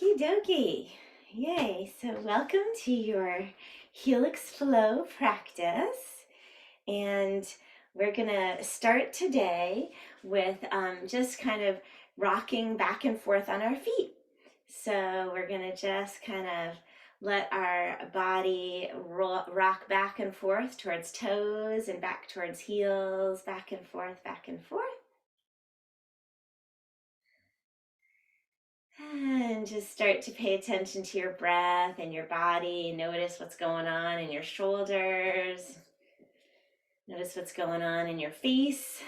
Okie dokie. Yay. So welcome to your Helix Flow practice. And we're going to start today with just kind of rocking back and forth on our feet. So we're going to just kind of let our body rock back and forth towards toes and back towards heels, back and forth, back and forth. And just start to pay attention to your breath and your body. Notice what's going on in your shoulders. Notice what's going on in your face.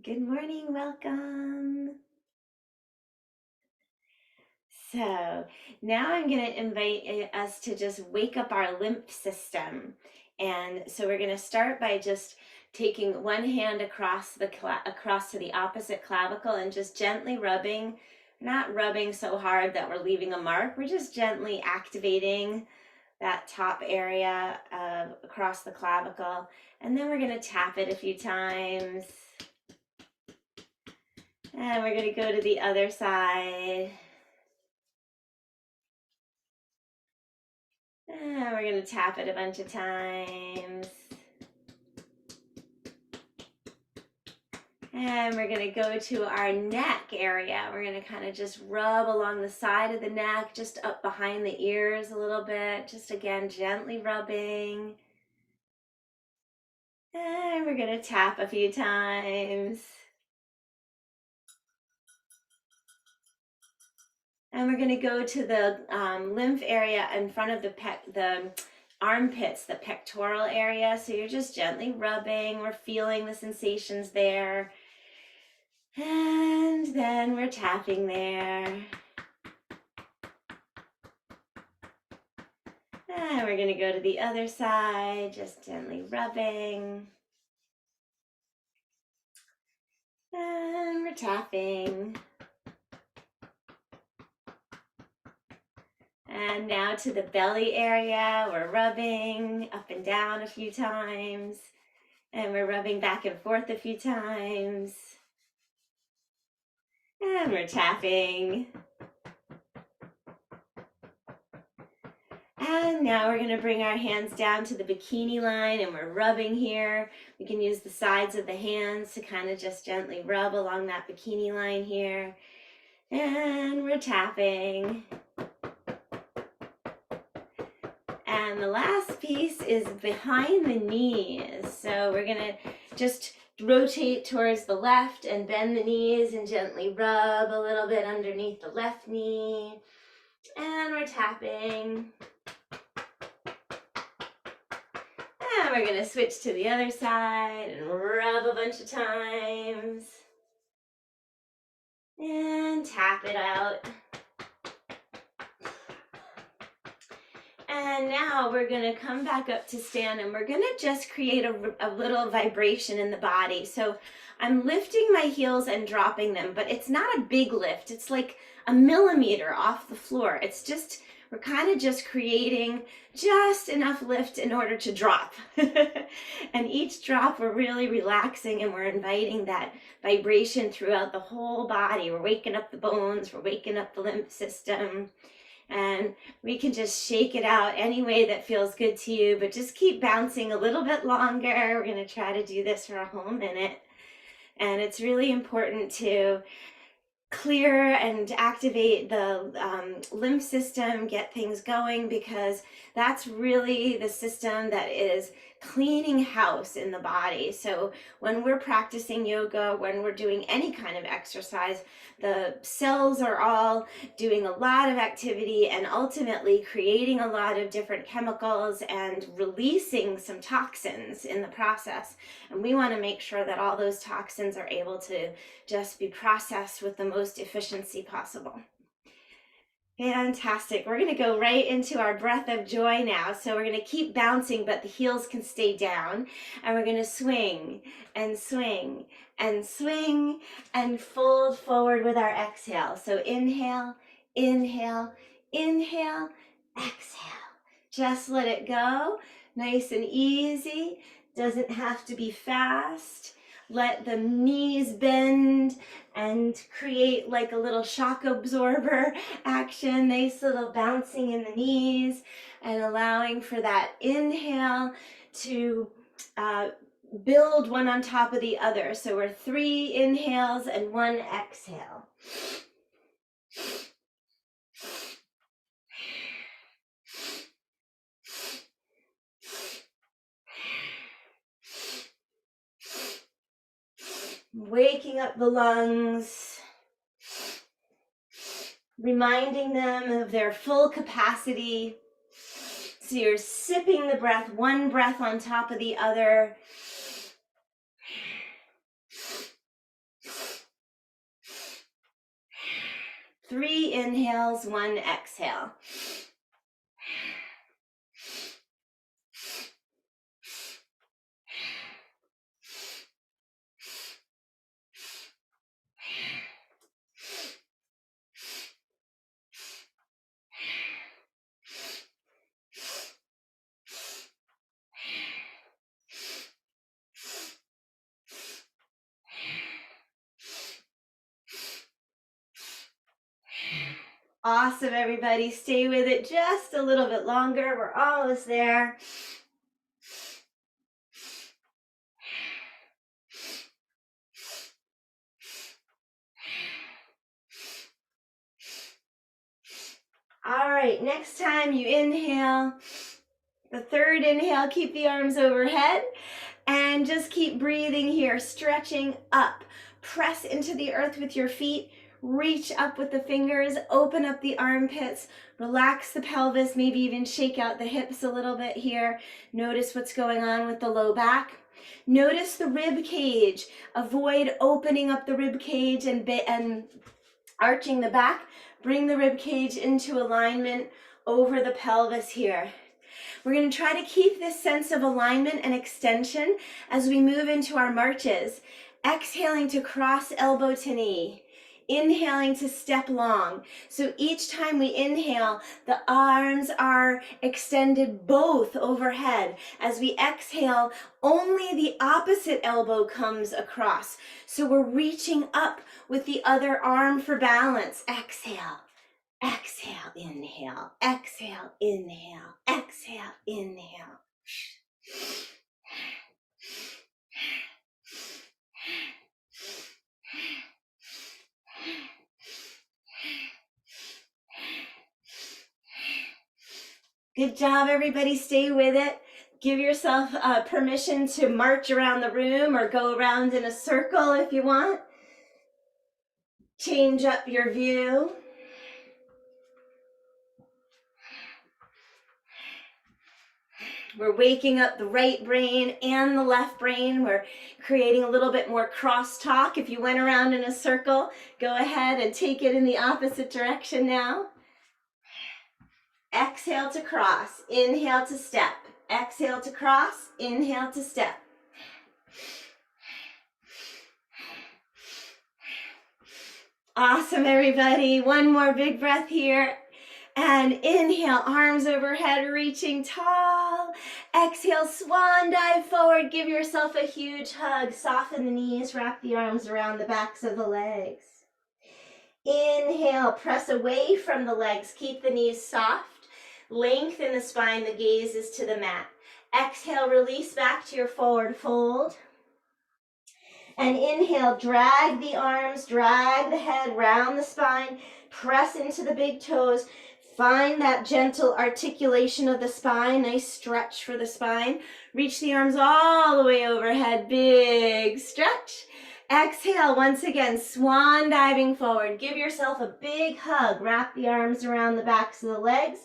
Good morning, welcome. So now I'm going to invite us to just wake up our lymph system. And so we're going to start by just taking one hand across to the opposite clavicle and just gently rubbing, not rubbing so hard that we're leaving a mark. We're just gently activating that top area across the clavicle. And then we're going to tap it a few times. And we're going to go to the other side. And we're going to tap it a bunch of times. And we're going to go to our neck area. We're going to kind of just rub along the side of the neck, just up behind the ears a little bit. Just again, gently rubbing. And we're going to tap a few times. And we're going to go to the lymph area in front of the armpits, the pectoral area. So you're just gently rubbing. We're feeling the sensations there. And then we're tapping there. And we're going to go to the other side, just gently rubbing. And we're tapping. And now to the belly area, we're rubbing up and down a few times. And we're rubbing back and forth a few times. And we're tapping. And now we're going to bring our hands down to the bikini line and we're rubbing here. We can use the sides of the hands to kind of just gently rub along that bikini line here. And we're tapping. And the last piece is behind the knees. So we're going to just rotate towards the left and bend the knees and gently rub a little bit underneath the left knee. And we're tapping. And we're going to switch to the other side and rub a bunch of times. And tap it out. And now we're going to come back up to stand and we're going to just create a little vibration in the body. So I'm lifting my heels and dropping them, but it's not a big lift. It's like a millimeter off the floor. It's just, we're kind of just creating just enough lift in order to drop. And each drop we're really relaxing and we're inviting that vibration throughout the whole body. We're waking up the bones, we're waking up the lymph system. And we can just shake it out any way that feels good to you, but just keep bouncing a little bit longer. We're going to try to do this for a whole minute. And it's really important to clear and activate the lymph system, get things going, because that's really the system that is cleaning house in the body. So when we're practicing yoga, when we're doing any kind of exercise, the cells are all doing a lot of activity and ultimately creating a lot of different chemicals and releasing some toxins in the process. And we want to make sure that all those toxins are able to just be processed with the most efficiency possible. Fantastic. We're going to go right into our breath of joy now. So we're going to keep bouncing, but the heels can stay down. And we're going to swing and swing and swing and fold forward with our exhale. So inhale, inhale, inhale, exhale. Just let it go. Nice and easy. Doesn't have to be fast. Let the knees bend and create like a little shock absorber action. Nice little bouncing in the knees and allowing for that inhale to build one on top of the other. So we're 3 inhales and 1 exhale. Waking up the lungs, reminding them of their full capacity. So you're sipping the breath, one breath on top of the other. Three inhales, 1 exhale. Awesome, everybody. Stay with it just a little bit longer. We're almost there. All right, next time you inhale, the third inhale, keep the arms overhead and just keep breathing here, stretching up. Press into the earth with your feet. Reach up with the fingers, open up the armpits, relax the pelvis, maybe even shake out the hips a little bit here. Notice what's going on with the low back. Notice the rib cage. Avoid opening up the rib cage and arching the back. Bring the rib cage into alignment over the pelvis here. We're going to try to keep this sense of alignment and extension as we move into our marches. Exhaling to cross elbow to knee. Inhaling to step long. So each time we inhale, the arms are extended both overhead. As we exhale, only the opposite elbow comes across. So we're reaching up with the other arm for balance. Exhale. Exhale, inhale, exhale, inhale, exhale, inhale. Good job, everybody. Stay with it. Give yourself permission to march around the room or go around in a circle if you want. Change up your view. We're waking up the right brain and the left brain. We're creating a little bit more crosstalk. If you went around in a circle, go ahead and take it in the opposite direction now. Exhale to cross, inhale to step. Exhale to cross, inhale to step. Awesome, everybody. One more big breath here. And inhale, arms overhead, reaching tall. Exhale, swan dive forward. Give yourself a huge hug. Soften the knees, wrap the arms around the backs of the legs. Inhale, press away from the legs. Keep the knees soft. Lengthen the spine, the gaze is to the mat. Exhale, release back to your forward fold. And inhale, drag the arms, drag the head, round the spine, press into the big toes. Find that gentle articulation of the spine, nice stretch for the spine. Reach the arms all the way overhead, big stretch. Exhale, once again, swan diving forward. Give yourself a big hug. Wrap the arms around the backs of the legs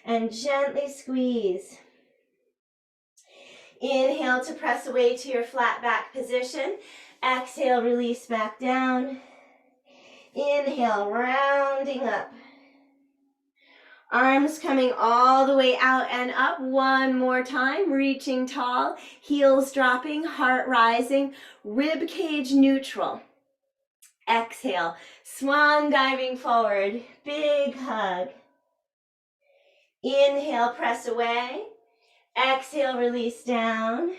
and gently squeeze. Inhale to press away to your flat back position. Exhale, release back down. Inhale, rounding up. Arms coming all the way out and up. One more time, reaching tall, heels dropping, heart rising, rib cage neutral. Exhale, swan diving forward, big hug. Inhale, press away. Exhale, release down.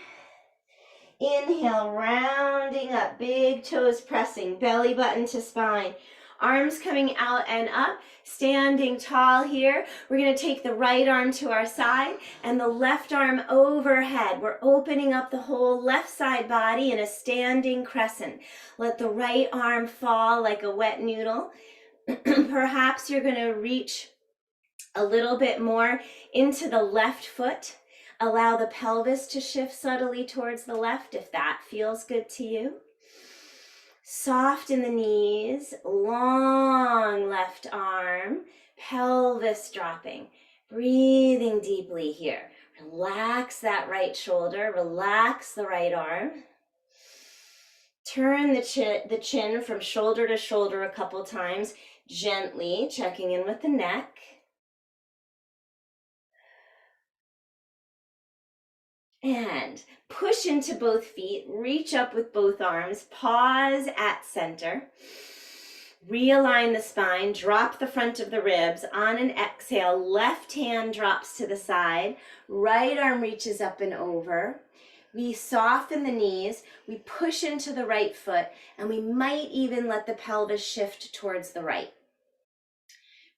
Inhale, rounding up, big toes pressing, belly button to spine. Arms coming out and up, standing tall here. We're going to take the right arm to our side and the left arm overhead. We're opening up the whole left side body in a standing crescent. Let the right arm fall like a wet noodle. Perhaps you're going to reach a little bit more into the left foot. Allow the pelvis to shift subtly towards the left if that feels good to you. Soft in the knees, long left arm, pelvis dropping. Breathing deeply here. Relax that right shoulder, relax the right arm. Turn the chin from shoulder to shoulder a couple times, gently checking in with the neck. And push into both feet, reach up with both arms, pause at center. Realign the spine, drop the front of the ribs. On an exhale, left hand drops to the side, right arm reaches up and over. We soften the knees, we push into the right foot, and we might even let the pelvis shift towards the right.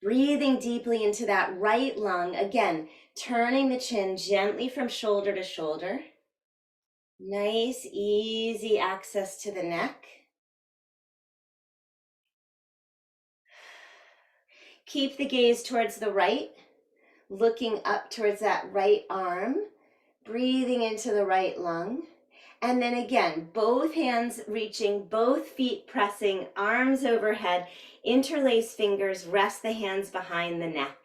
Breathing deeply into that right lung, again, turning the chin gently from shoulder to shoulder. Nice, easy access to the neck. Keep the gaze towards the right, looking up towards that right arm, breathing into the right lung. And then again, both hands reaching, both feet pressing, arms overhead, interlace fingers, rest the hands behind the neck.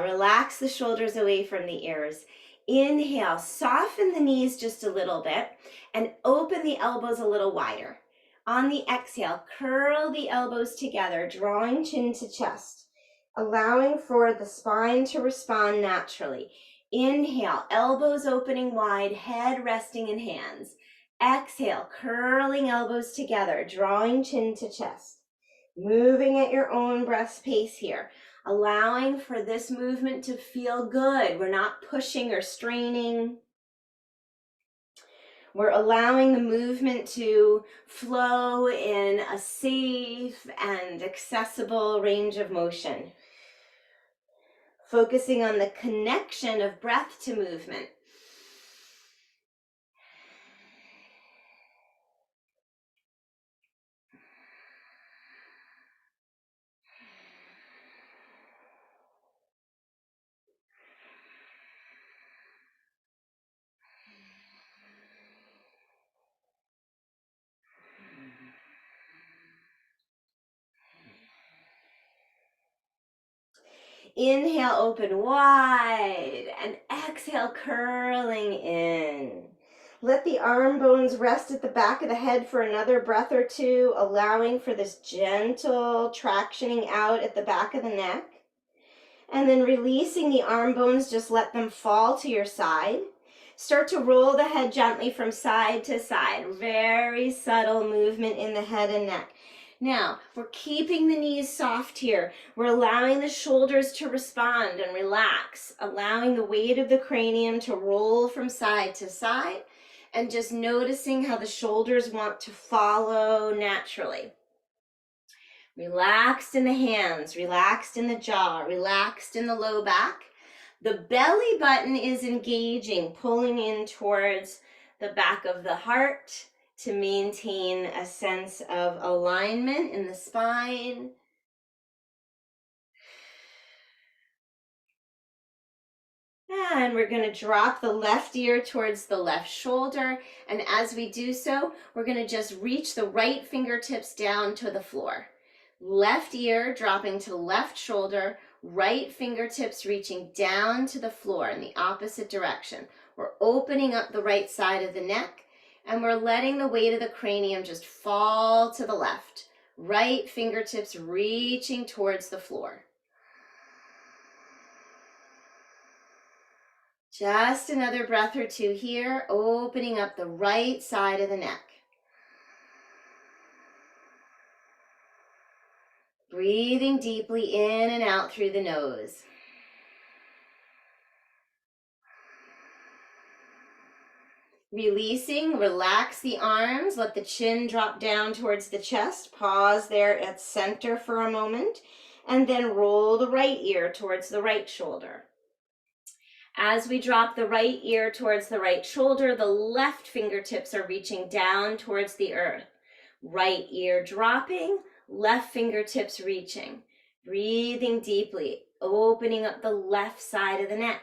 Relax the shoulders away from the ears. Inhale, soften the knees just a little bit and open the elbows a little wider. On the exhale, curl the elbows together, drawing chin to chest, allowing for the spine to respond naturally. Inhale, elbows opening wide, head resting in hands. Exhale, curling elbows together, drawing chin to chest. Moving at your own breath pace here, allowing for this movement to feel good. We're not pushing or straining. We're allowing the movement to flow in a safe and accessible range of motion. Focusing on the connection of breath to movement. Inhale, open wide, and exhale, curling in. Let the arm bones rest at the back of the head for another breath or two, allowing for this gentle tractioning out at the back of the neck. And then releasing the arm bones, just let them fall to your side. Start to roll the head gently from side to side. Very subtle movement in the head and neck. Now, we're keeping the knees soft here. We're allowing the shoulders to respond and relax, allowing the weight of the cranium to roll from side to side, and just noticing how the shoulders want to follow naturally. Relaxed in the hands, relaxed in the jaw, relaxed in the low back. The belly button is engaging, pulling in towards the back of the heart to maintain a sense of alignment in the spine. And we're going to drop the left ear towards the left shoulder. And as we do so, we're going to just reach the right fingertips down to the floor. Left ear dropping to left shoulder, right fingertips reaching down to the floor in the opposite direction. We're opening up the right side of the neck, and we're letting the weight of the cranium just fall to the left. Right fingertips reaching towards the floor. Just another breath or two here, opening up the right side of the neck. Breathing deeply in and out through the nose. Releasing, relax the arms, let the chin drop down towards the chest. Pause there at center for a moment, and then roll the right ear towards the right shoulder. As we drop the right ear towards the right shoulder, the left fingertips are reaching down towards the earth. Right ear dropping, left fingertips reaching. Breathing deeply, opening up the left side of the neck.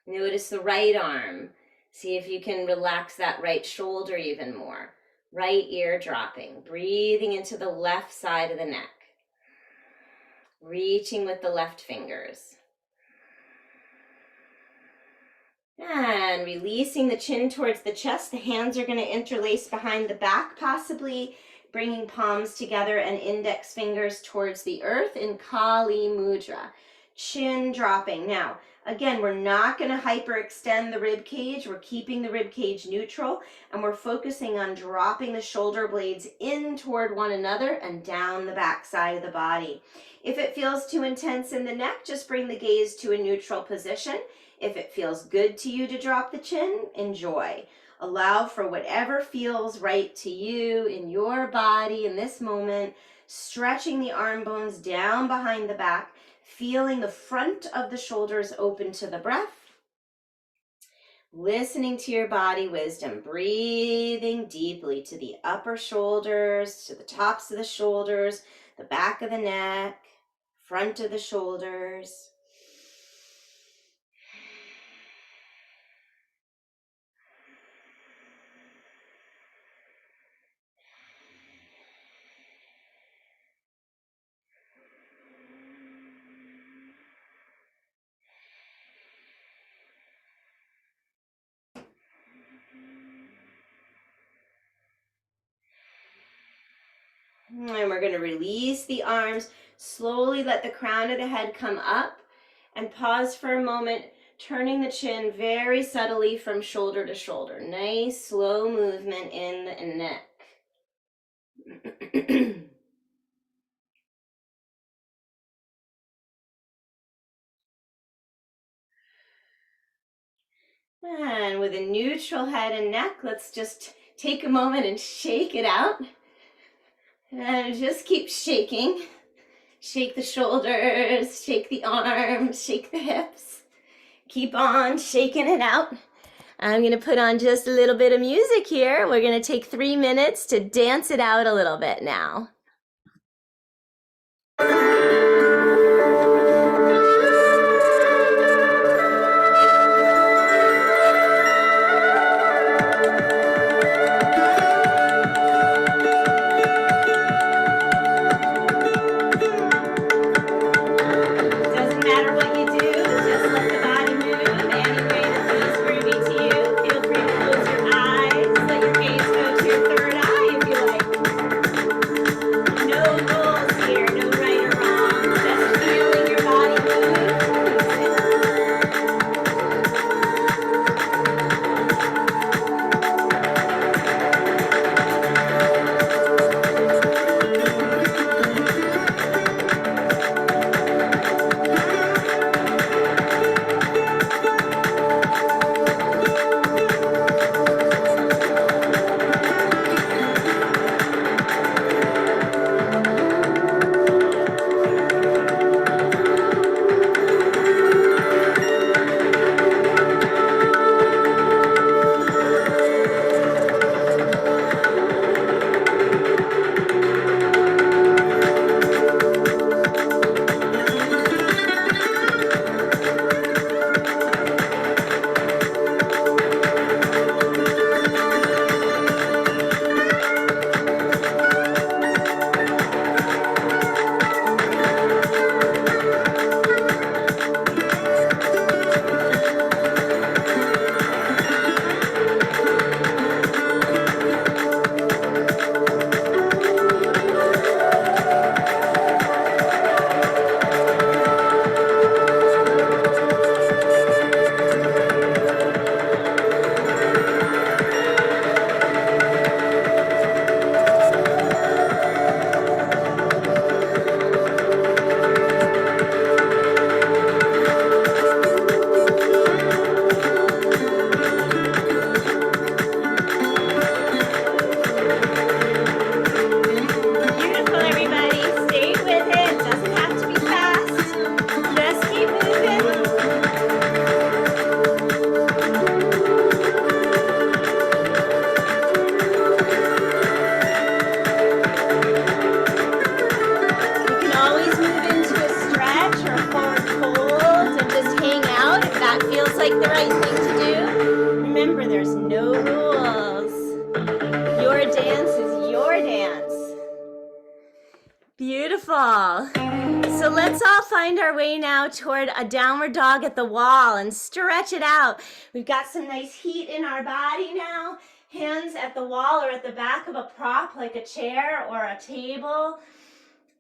Notice the right arm. See if you can relax that right shoulder even more. Right ear dropping, breathing into the left side of the neck. Reaching with the left fingers. And releasing the chin towards the chest. The hands are going to interlace behind the back, possibly bringing palms together and index fingers towards the earth in Kali Mudra. Chin dropping. Now, again, we're not going to hyperextend the rib cage. We're keeping the rib cage neutral, and we're focusing on dropping the shoulder blades in toward one another and down the back side of the body. If it feels too intense in the neck, just bring the gaze to a neutral position. If it feels good to you to drop the chin, enjoy. Allow for whatever feels right to you in your body in this moment, stretching the arm bones down behind the back, feeling the front of the shoulders open to the breath. Listening to your body wisdom, breathing deeply to the upper shoulders, to the tops of the shoulders, the back of the neck, front of the shoulders. And we're going to release the arms, slowly let the crown of the head come up, and pause for a moment, turning the chin very subtly from shoulder to shoulder. Nice, slow movement in the neck. And with a neutral head and neck, let's just take a moment and shake it out. And just keep shaking. Shake the shoulders, shake the arms, shake the hips. Keep on shaking it out. I'm going to put on just a little bit of music here. We're going to take 3 minutes to dance it out a little bit now. Here, no right or wrong. Beautiful. So let's all find our way now toward a downward dog at the wall and stretch it out. We've got some nice heat in our body now. Hands at the wall or at the back of a prop like a chair or a table.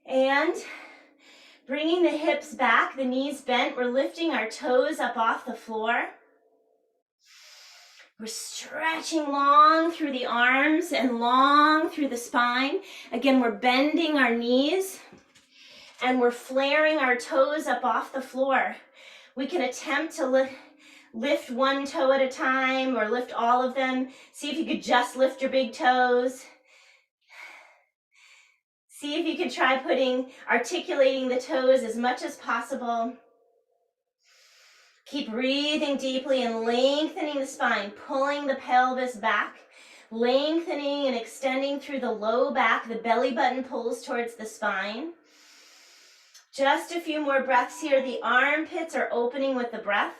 And bringing the hips back, the knees bent. We're lifting our toes up off the floor. We're stretching long through the arms and long through the spine. Again, we're bending our knees and we're flaring our toes up off the floor. We can attempt to lift one toe at a time or lift all of them. See if you could just lift your big toes. See if you can try articulating the toes as much as possible. Keep breathing deeply and lengthening the spine, pulling the pelvis back, lengthening and extending through the low back. The belly button pulls towards the spine. Just a few more breaths here. The armpits are opening with the breath.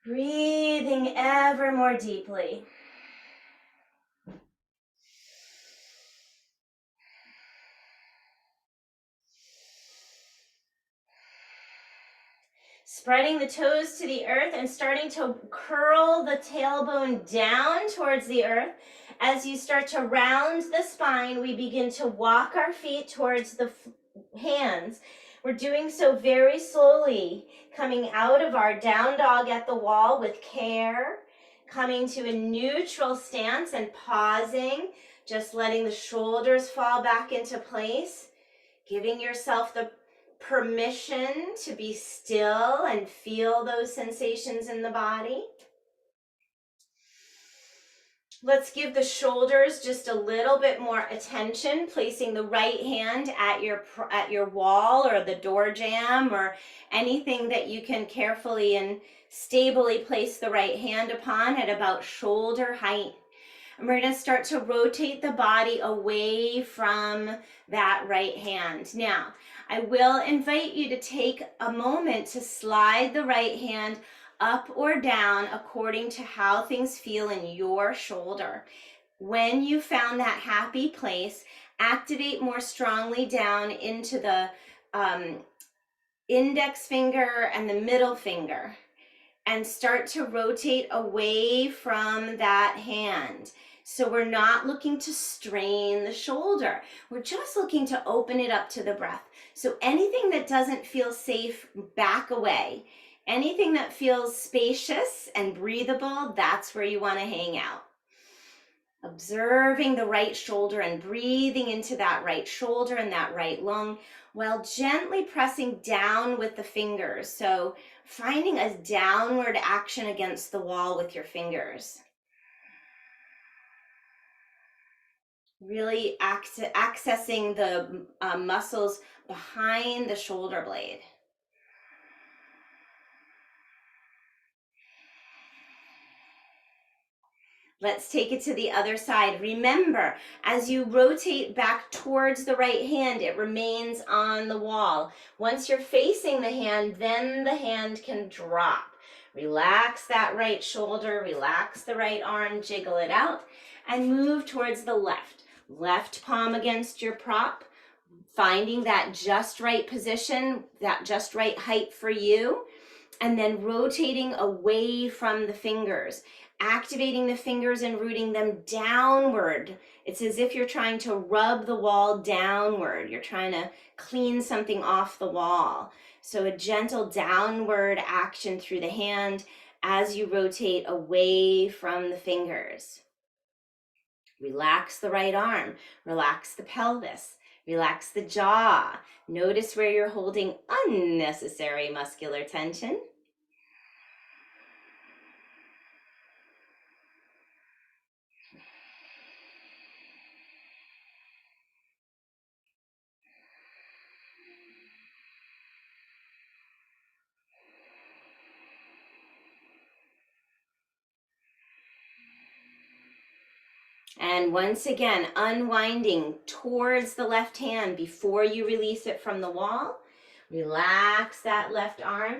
Breathing ever more deeply. Spreading the toes to the earth and starting to curl the tailbone down towards the earth. As you start to round the spine, we begin to walk our feet towards the hands. We're doing so very slowly, coming out of our down dog at the wall with care, coming to a neutral stance and pausing, just letting the shoulders fall back into place, giving yourself the permission to be still and feel those sensations in the body. Let's give the shoulders just a little bit more attention, placing the right hand at your wall or the door jamb or anything that you can carefully and stably place the right hand upon at about shoulder height. And we're going to start to rotate the body away from that right hand. Now, I will invite you to take a moment to slide the right hand up or down according to how things feel in your shoulder. When you found that happy place, activate more strongly down into the index finger and the middle finger and start to rotate away from that hand. So we're not looking to strain the shoulder. We're just looking to open it up to the breath. So anything that doesn't feel safe, back away. Anything that feels spacious and breathable, that's where you want to hang out. Observing the right shoulder and breathing into that right shoulder and that right lung while gently pressing down with the fingers. So finding a downward action against the wall with your fingers. Really accessing the muscles behind the shoulder blade. Let's take it to the other side. Remember, as you rotate back towards the right hand, it remains on the wall. Once you're facing the hand, then the hand can drop. Relax that right shoulder, relax the right arm, jiggle it out, and move towards the left. Left palm against your prop, finding that just right position, that just right height for you, and then rotating away from the fingers, activating the fingers and rooting them downward. It's as if you're trying to rub the wall downward. You're trying to clean something off the wall. So a gentle downward action through the hand as you rotate away from the fingers. Relax the right arm, relax the pelvis, relax the jaw. Notice where you're holding unnecessary muscular tension. And once again, unwinding towards the left hand before you release it from the wall. Relax that left arm.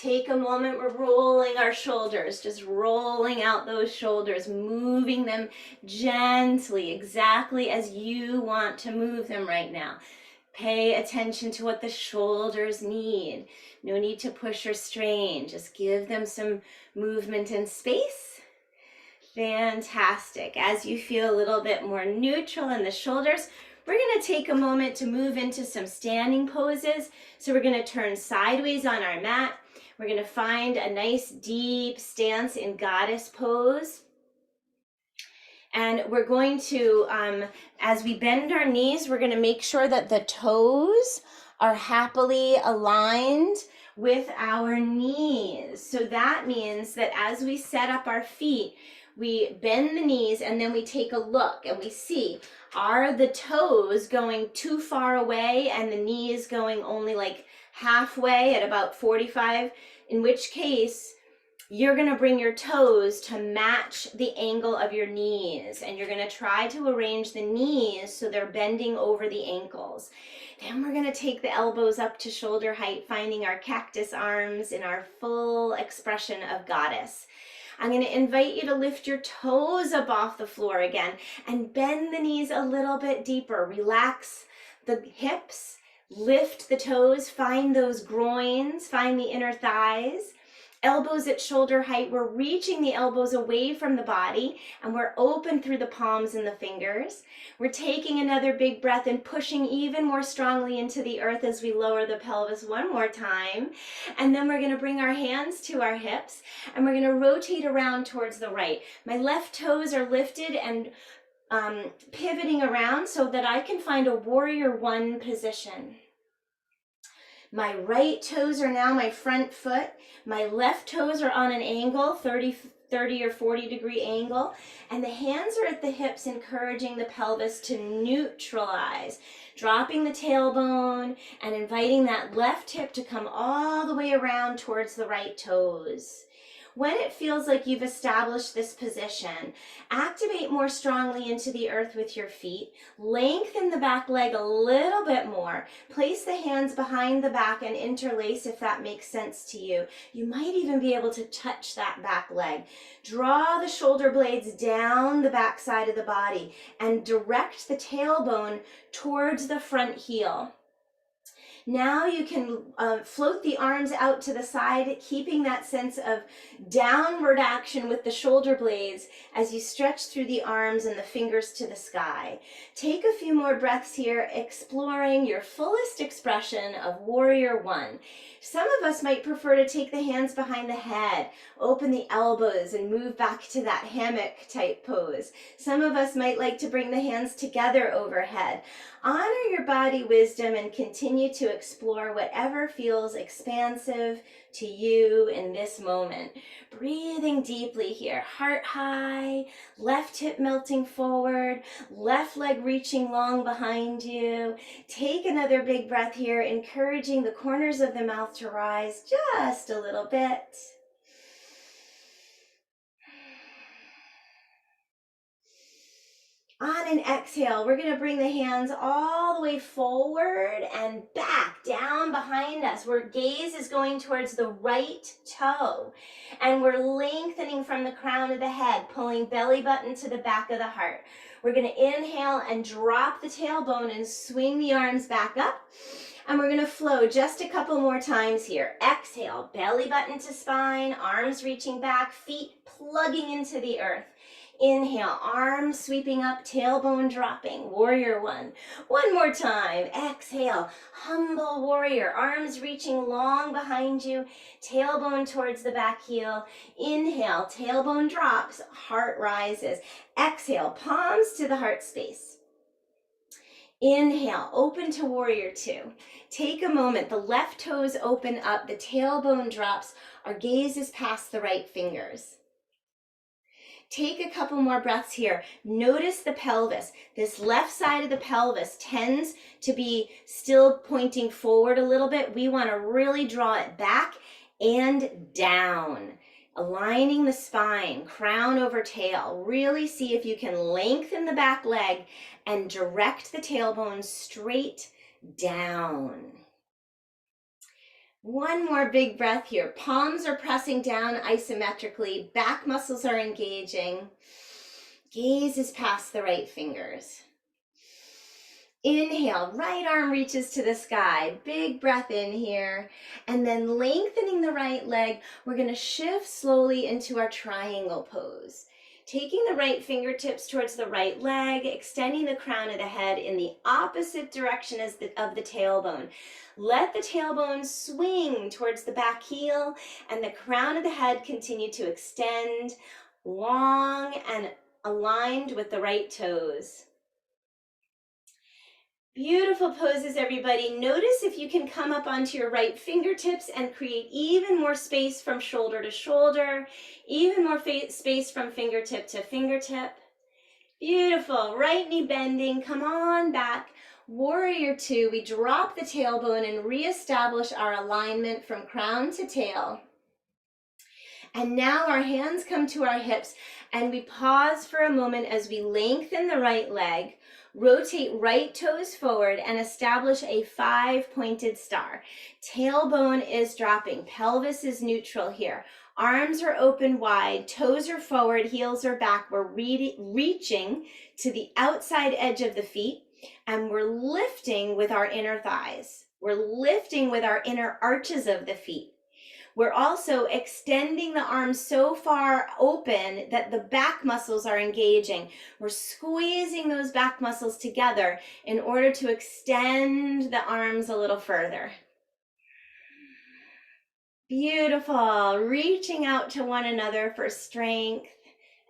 Take a moment, we're rolling our shoulders, just rolling out those shoulders, moving them gently, exactly as you want to move them right now. Pay attention to what the shoulders need. No need to push or strain, just give them some movement and space. Fantastic. As you feel a little bit more neutral in the shoulders, we're going to take a moment to move into some standing poses. So we're going to turn sideways on our mat. We're going to find a nice deep stance in goddess pose. And we're going to, as we bend our knees, we're going to make sure that the toes are happily aligned with our knees. So that means that as we set up our feet, we bend the knees and then we take a look and we see, are the toes going too far away and the knees going only like halfway at about 45, in which case you're going to bring your toes to match the angle of your knees, and you're going to try to arrange the knees so they're bending over the ankles. Then we're going to take the elbows up to shoulder height, finding our cactus arms in our full expression of goddess. I'm going to invite you to lift your toes up off the floor again and bend the knees a little bit deeper. Relax the hips. Lift the toes, find those groins, find the inner thighs. Elbows at shoulder height, we're reaching the elbows away from the body and we're open through the palms and the fingers. We're taking another big breath and pushing even more strongly into the earth as we lower the pelvis one more time. And then we're going to bring our hands to our hips and we're going to rotate around towards the right. My left toes are lifted and pivoting around so that I can find a warrior one position. My right toes are now my front foot. My left toes are on an angle, 30 or 40 degree angle. And the hands are at the hips, encouraging the pelvis to neutralize. Dropping the tailbone and inviting that left hip to come all the way around towards the right toes. When it feels like you've established this position, activate more strongly into the earth with your feet. Lengthen the back leg a little bit more. Place the hands behind the back and interlace if that makes sense to you. You might even be able to touch that back leg. Draw the shoulder blades down the back side of the body and direct the tailbone towards the front heel. Now you can float the arms out to the side, keeping that sense of downward action with the shoulder blades as you stretch through the arms and the fingers to the sky. Take a few more breaths here, exploring your fullest expression of Warrior One. Some of us might prefer to take the hands behind the head, open the elbows, and move back to that hammock type pose. Some of us might like to bring the hands together overhead. Honor your body wisdom and continue to explore whatever feels expansive to you in this moment. Breathing deeply here, heart high, left hip melting forward, left leg reaching long behind you. Take another big breath here, encouraging the corners of the mouth to rise just a little bit. On an exhale, we're going to bring the hands all the way forward and back, down behind us. Where gaze is going towards the right toe. And we're lengthening from the crown of the head, pulling belly button to the back of the heart. We're going to inhale and drop the tailbone and swing the arms back up. And we're going to flow just a couple more times here. Exhale, belly button to spine, arms reaching back, feet plugging into the earth. Inhale, arms sweeping up, tailbone dropping, Warrior One. One more time. Exhale, humble warrior, arms reaching long behind you, tailbone towards the back heel. Inhale, tailbone drops, heart rises. Exhale, palms to the heart space. Inhale, open to Warrior Two. Take a moment, the left toes open up, the tailbone drops, our gaze is past the right fingers. Take a couple more breaths here. Notice the pelvis. This left side of the pelvis tends to be still pointing forward a little bit. We want to really draw it back and down. Aligning the spine, crown over tail. Really see if you can lengthen the back leg and direct the tailbone straight down. One more big breath here. Palms are pressing down isometrically. Back muscles are engaging. Gaze is past the right fingers. Inhale, right arm reaches to the sky. Big breath in here. And then lengthening the right leg, we're going to shift slowly into our triangle pose. Taking the right fingertips towards the right leg, extending the crown of the head in the opposite direction as of the tailbone. Let the tailbone swing towards the back heel and the crown of the head continue to extend long and aligned with the right toes. Beautiful poses, everybody. Notice if you can come up onto your right fingertips and create even more space from shoulder to shoulder, even more space from fingertip to fingertip. Beautiful. Right knee bending. Come on back. Warrior two. We drop the tailbone and reestablish our alignment from crown to tail. And now our hands come to our hips and we pause for a moment as we lengthen the right leg. Rotate right toes forward and establish a 5-pointed star. Tailbone is dropping. Pelvis is neutral here. Arms are open wide. Toes are forward. Heels are back. We're reaching to the outside edge of the feet and we're lifting with our inner thighs. We're lifting with our inner arches of the feet. We're also extending the arms so far open that the back muscles are engaging. We're squeezing those back muscles together in order to extend the arms a little further. Beautiful. Reaching out to one another for strength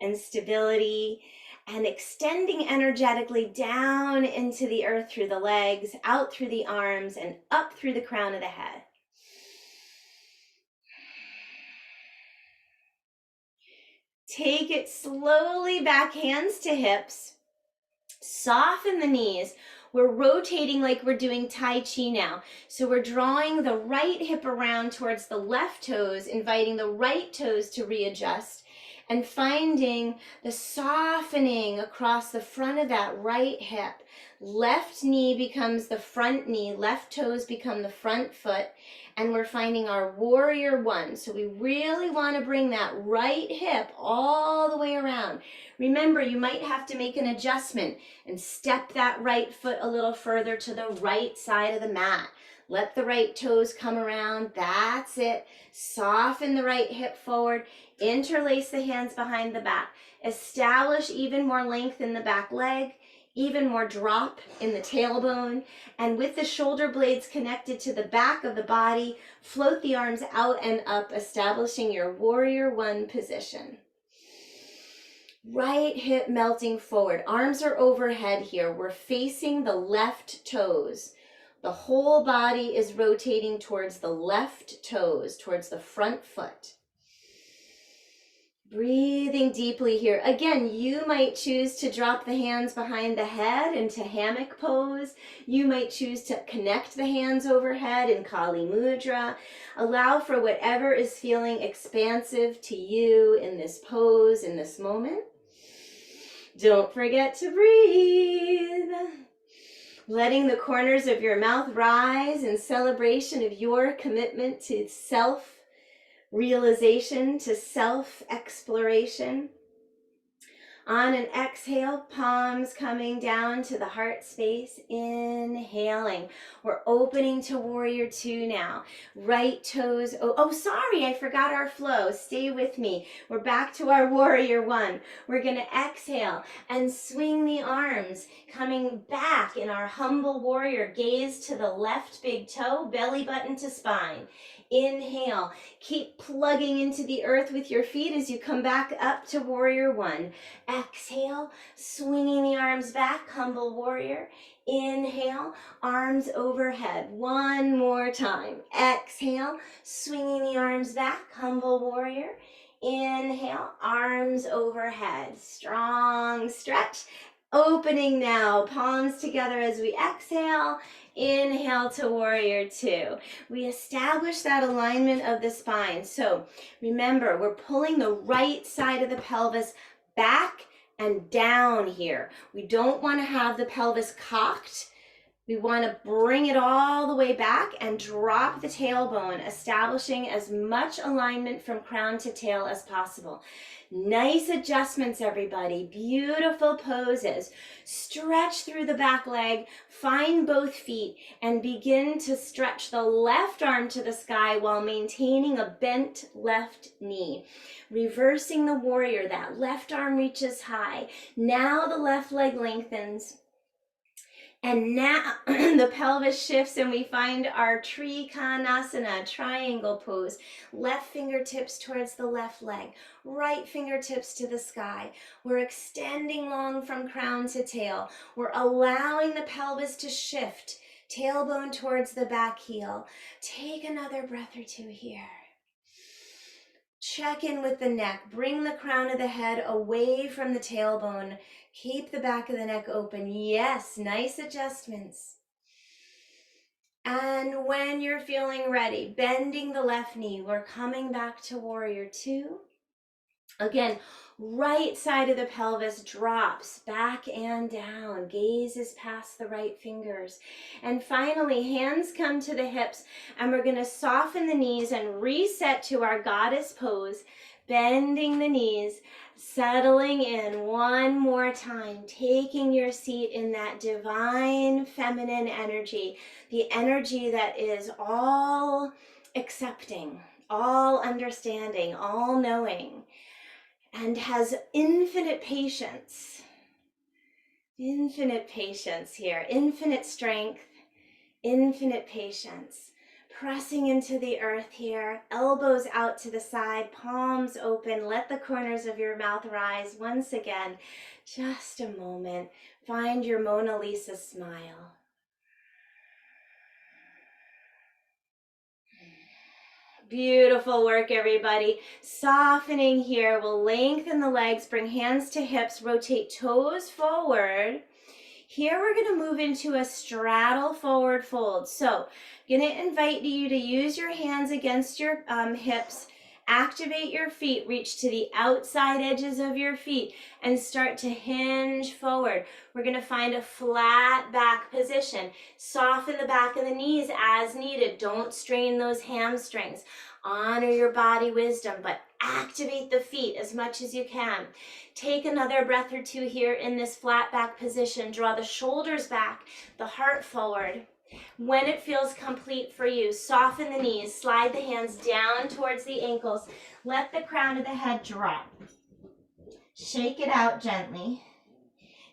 and stability and extending energetically down into the earth through the legs, out through the arms, and up through the crown of the head. Take it slowly back, hands to hips. Soften the knees. We're rotating like we're doing Tai Chi now. So we're drawing the right hip around towards the left toes, inviting the right toes to readjust, and finding the softening across the front of that right hip. Left knee becomes the front knee, left toes become the front foot, and we're finding our warrior one. So we really want to bring that right hip all the way around. Remember, you might have to make an adjustment and step that right foot a little further to the right side of the mat. Let the right toes come around. That's it. Soften the right hip forward. Interlace the hands behind the back. Establish even more length in the back leg, even more drop in the tailbone. And with the shoulder blades connected to the back of the body, float the arms out and up, establishing your warrior one position. Right hip melting forward. Arms are overhead here. We're facing the left toes. The whole body is rotating towards the left toes, towards the front foot. Breathing deeply here. Again, you might choose to drop the hands behind the head into hammock pose. You might choose to connect the hands overhead in Kali Mudra. Allow for whatever is feeling expansive to you in this pose, in this moment. Don't forget to breathe. Letting the corners of your mouth rise in celebration of your commitment to self-realization, to self-exploration. On an exhale, palms coming down to the heart space, inhaling. We're opening to warrior two now. Right toes, oh, sorry, I forgot our flow. Stay with me. We're back to our warrior one. We're gonna exhale and swing the arms, coming back in our humble warrior. Gaze to the left big toe, belly button to spine. Inhale, keep plugging into the earth with your feet as you come back up to warrior one. Exhale, swinging the arms back, humble warrior. Inhale, arms overhead. One more time. Exhale, swinging the arms back, humble warrior. Inhale, arms overhead. Strong stretch. Opening now, palms together as we exhale. Inhale to warrior two. We establish that alignment of the spine. So remember, we're pulling the right side of the pelvis back and down here. We don't want to have the pelvis cocked We want to bring it all the way back and drop the tailbone, establishing as much alignment from crown to tail as possible. Nice adjustments, everybody. Beautiful poses. Stretch through the back leg, find both feet, and begin to stretch the left arm to the sky while maintaining a bent left knee. Reversing the warrior, that left arm reaches high. Now the left leg lengthens. And now the pelvis shifts and we find our Trikonasana, triangle pose. Left fingertips towards the left leg, right fingertips to the sky. We're extending long from crown to tail. We're allowing the pelvis to shift, tailbone towards the back heel. Take another breath or two here. Check in with the neck. Bring the crown of the head away from the tailbone. Keep the back of the neck open. Yes, nice adjustments. And when you're feeling ready, bending the left knee, we're coming back to warrior two. Again, right side of the pelvis drops back and down, gazes past the right fingers. And finally, hands come to the hips, and we're going to soften the knees and reset to our goddess pose, bending the knees, settling in one more time, taking your seat in that divine feminine energy, the energy that is all accepting, all understanding, all knowing, and has infinite patience here, infinite strength, infinite patience. Pressing into the earth here, elbows out to the side, palms open, let the corners of your mouth rise once again. Just a moment, find your Mona Lisa smile. Beautiful work, everybody. Softening here. We'll lengthen the legs, bring hands to hips, rotate toes forward. Here we're going to move into a straddle forward fold. So I'm going to invite you to use your hands against your hips. Activate your feet, reach to the outside edges of your feet and start to hinge forward. We're going to find a flat back position. Soften the back of the knees as needed. Don't strain those hamstrings. Honor your body wisdom, but activate the feet as much as you can. Take another breath or two here in this flat back position. Draw the shoulders back, the heart forward. When it feels complete for you, soften the knees, slide the hands down towards the ankles, let the crown of the head drop. Shake it out gently.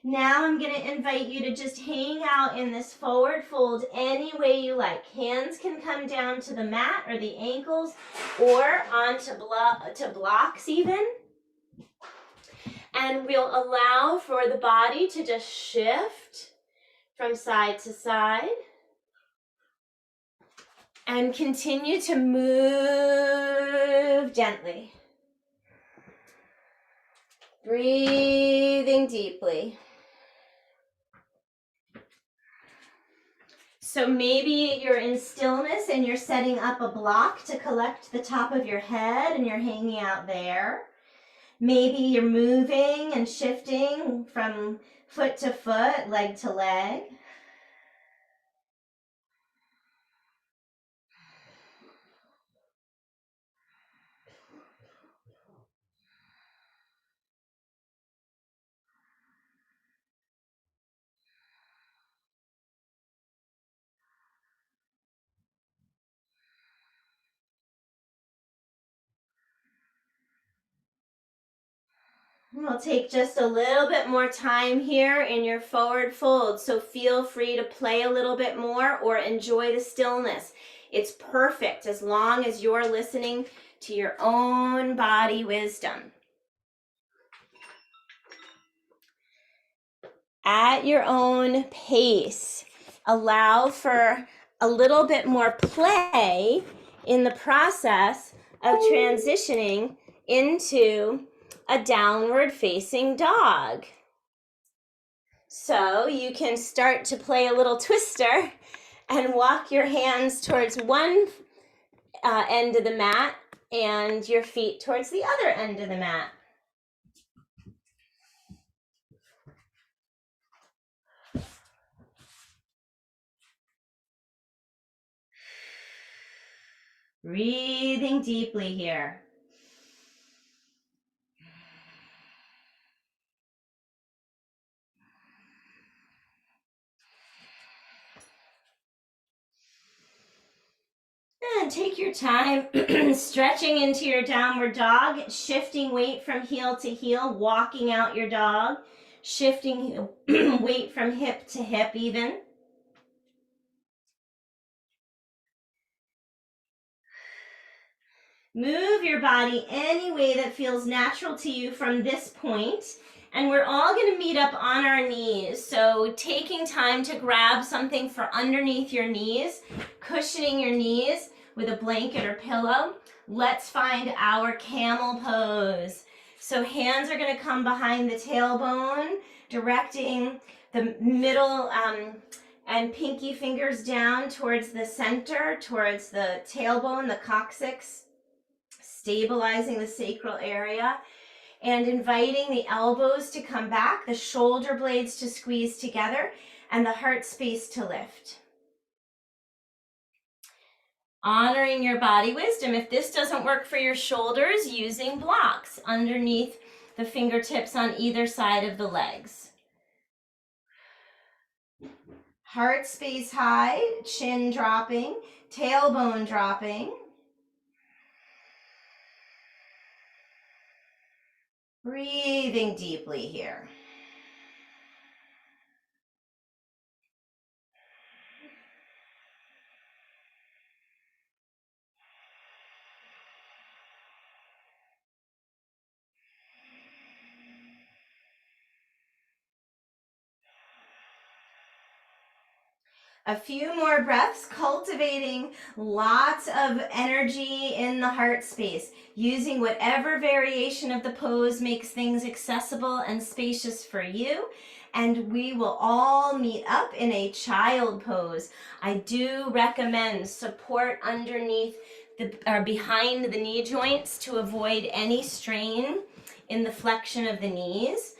Now I'm going to invite you to just hang out in this forward fold any way you like. Hands can come down to the mat or the ankles or onto blocks even. And we'll allow for the body to just shift from side to side. And continue to move gently. Breathing deeply. So maybe you're in stillness and you're setting up a block to collect the top of your head and you're hanging out there. Maybe you're moving and shifting from foot to foot, leg to leg. We'll take just a little bit more time here in your forward fold, so feel free to play a little bit more or enjoy the stillness. It's perfect as long as you're listening to your own body wisdom. At your own pace, allow for a little bit more play in the process of transitioning into a downward facing dog. So you can start to play a little twister and walk your hands towards one end of the mat and your feet towards the other end of the mat. Breathing deeply here. And take your time stretching into your downward dog, shifting weight from heel to heel, walking out your dog, shifting weight from hip to hip even. Move your body any way that feels natural to you from this point. And we're all going to meet up on our knees. So taking time to grab something for underneath your knees, cushioning your knees with a blanket or pillow. Let's find our camel pose. So hands are going to come behind the tailbone, directing the middle and pinky fingers down towards the center, towards the tailbone, the coccyx, stabilizing the sacral area, and inviting the elbows to come back, the shoulder blades to squeeze together, and the heart space to lift. Honoring your body wisdom. If this doesn't work for your shoulders, using blocks underneath the fingertips on either side of the legs. Heart space high, chin dropping, tailbone dropping. Breathing deeply here. A few more breaths, cultivating lots of energy in the heart space, using whatever variation of the pose makes things accessible and spacious for you. And we will all meet up in a child pose. I do recommend support underneath or behind the knee joints to avoid any strain in the flexion of the knees.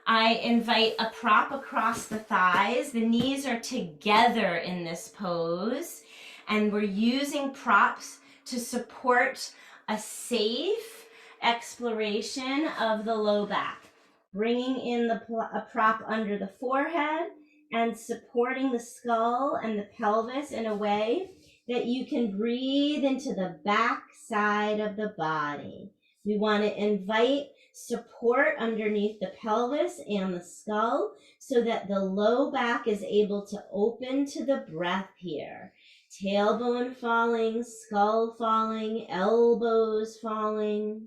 I invite a prop across the thighs. The knees are together in this pose, and we're using props to support a safe exploration of the low back. Bringing in a prop under the forehead and supporting the skull and the pelvis in a way that you can breathe into the back side of the body. We want to invite support underneath the pelvis and the skull so that the low back is able to open to the breath here. Tailbone falling, skull falling, elbows falling.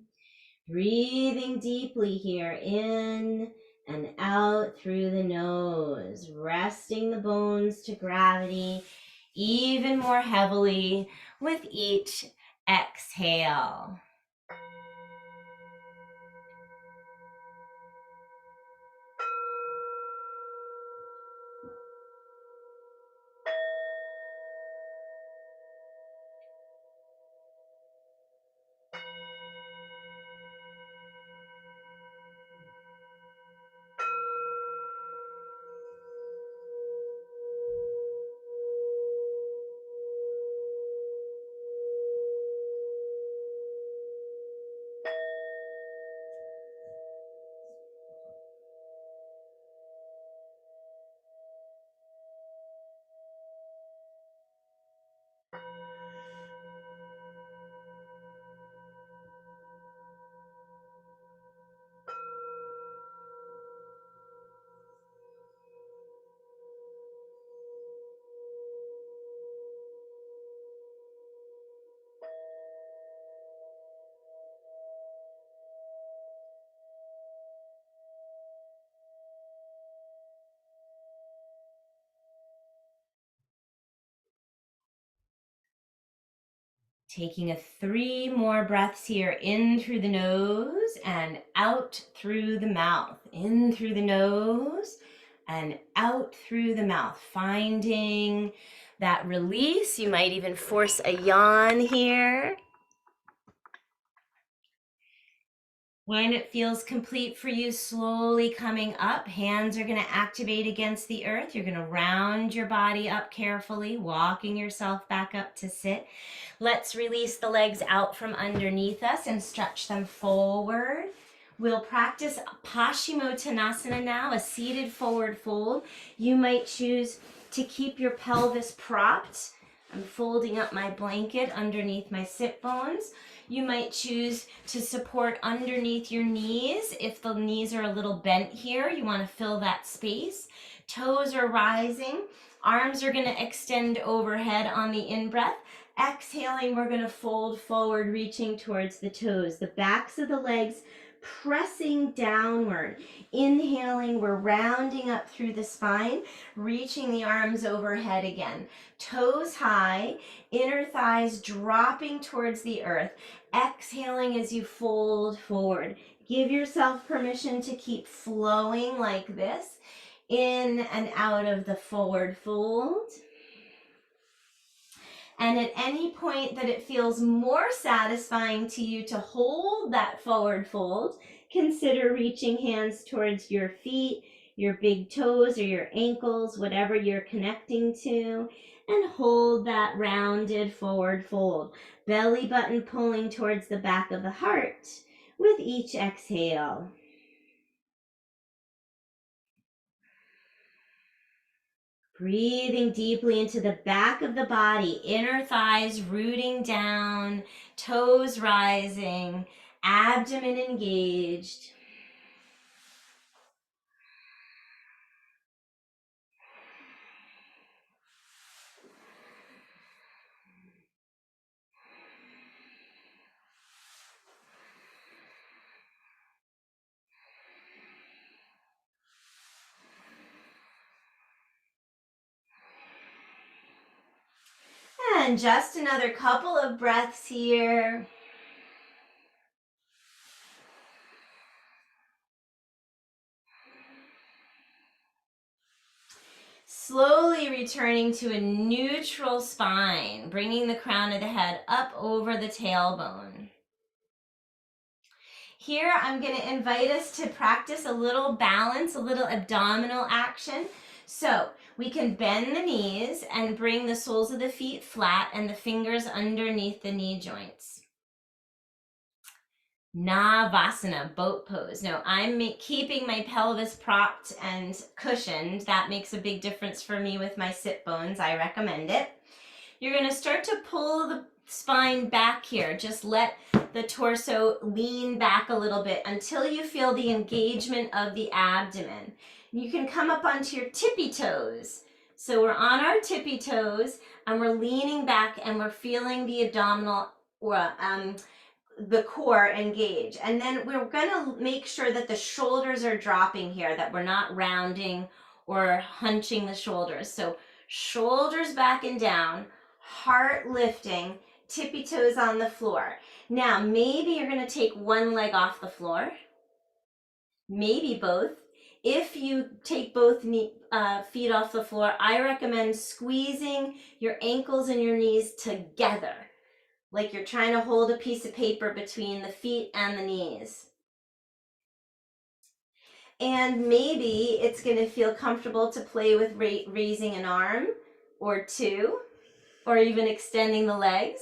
Breathing deeply here, in and out through the nose, resting the bones to gravity even more heavily with each exhale. Taking 3 more breaths here, in through the nose and out through the mouth. In through the nose and out through the mouth. Finding that release. You might even force a yawn here. When it feels complete for you, slowly coming up, hands are going to activate against the earth. You're going to round your body up carefully, walking yourself back up to sit. Let's release the legs out from underneath us and stretch them forward. We'll practice Paschimottanasana now, a seated forward fold. You might choose to keep your pelvis propped. I'm folding up my blanket underneath my sit bones. You might choose to support underneath your knees. If the knees are a little bent here, you want to fill that space. Toes are rising. Arms are going to extend overhead on the in-breath. Exhaling, we're going to fold forward, reaching towards the toes. The backs of the legs pressing downward. Inhaling, we're rounding up through the spine, reaching the arms overhead again. Toes high, inner thighs dropping towards the earth. Exhaling as you fold forward. Give yourself permission to keep flowing like this, in and out of the forward fold. And at any point that it feels more satisfying to you to hold that forward fold, consider reaching hands towards your feet, your big toes or your ankles, whatever you're connecting to, and hold that rounded forward fold. Belly button pulling towards the back of the heart with each exhale. Breathing deeply into the back of the body, inner thighs rooting down, toes rising, abdomen engaged. And just another couple of breaths here. Slowly returning to a neutral spine, bringing the crown of the head up over the tailbone. Here, I'm going to invite us to practice a little balance, a little abdominal action. So we can bend the knees and bring the soles of the feet flat and the fingers underneath the knee joints. Navasana, boat pose. Now I'm keeping my pelvis propped and cushioned. That makes a big difference for me with my sit bones. I recommend it. You're going to start to pull the spine back here. Just let the torso lean back a little bit until you feel the engagement of the abdomen. You can come up onto your tippy toes. So we're on our tippy toes and we're leaning back and we're feeling the abdominal or the core engage. And then we're going to make sure that the shoulders are dropping here, that we're not rounding or hunching the shoulders. So shoulders back and down, heart lifting, tippy toes on the floor. Now, maybe you're going to take one leg off the floor, maybe both. If you take both feet off the floor, I recommend squeezing your ankles and your knees together, like you're trying to hold a piece of paper between the feet and the knees. And maybe it's going to feel comfortable to play with raising an arm or two, or even extending the legs.